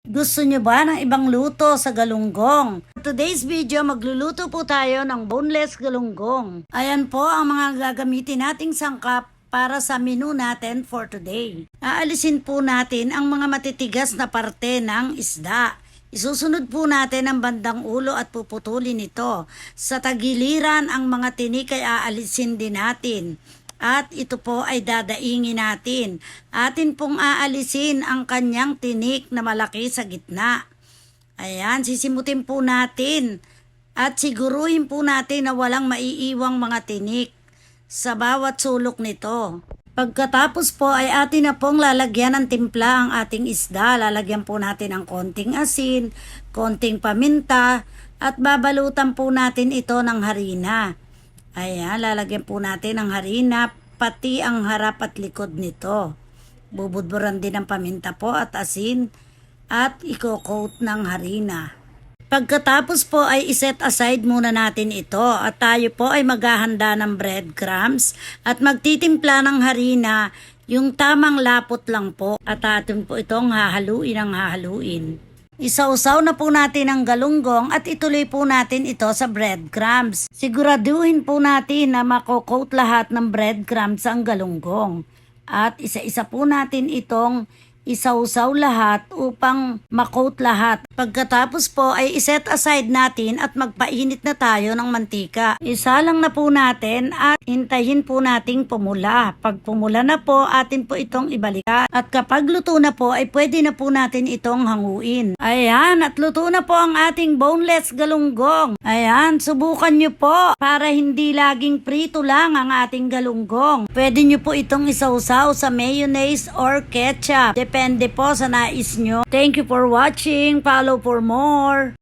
Gusto nyo ba ng ibang luto sa galunggong? For today's video, magluluto po tayo ng boneless galunggong. Ayan po ang mga gagamitin nating sangkap para sa menu natin for today. Aalisin po natin ang mga matitigas na parte ng isda. Isusunod po natin ang bandang ulo at puputulin ito. Sa tagiliran, ang mga tinik ay aalisin din natin. At ito po ay dadaingin natin. Atin pong aalisin ang kanyang tinik na malaki sa gitna. Ayan, sisimutin po natin. At siguruhin po natin na walang maiiwang mga tinik sa bawat sulok nito. Pagkatapos po ay atin na pong lalagyan ng timpla ang ating isda. Lalagyan po natin ng konting asin, konting paminta, at babalutan po natin ito ng harina. Ayan, lalagyan po natin ng harina, pati ang harap at likod nito. Bubudburan din ng paminta po at asin at i-coat ng harina. Pagkatapos po ay iset aside muna natin ito at tayo po ay maghahanda ng breadcrumbs at magtitimpla ng harina, yung tamang lapot lang po at atin po itong hahaluin. Isausaw na po natin ang galunggong at ituloy po natin ito sa breadcrumbs. Siguraduhin po natin na mako-coat lahat ng breadcrumbs ang galunggong. At isa-isa po natin itong isausaw lahat upang makoat lahat. Pagkatapos po ay iset aside natin at magpainit na tayo ng mantika. Isalang na po natin at hintayin po nating pumula. Pag pumula na po, atin po itong ibalikan. At kapag luto na po ay pwede na po natin itong hanguin. Ayan, at luto na po ang ating boneless galunggong. Ayan, subukan nyo po para hindi laging prito lang ang ating galunggong. Pwede nyo po itong isausaw sa mayonnaise or ketchup. Depende po sa nais nyo. Thank you for watching. Follow for more.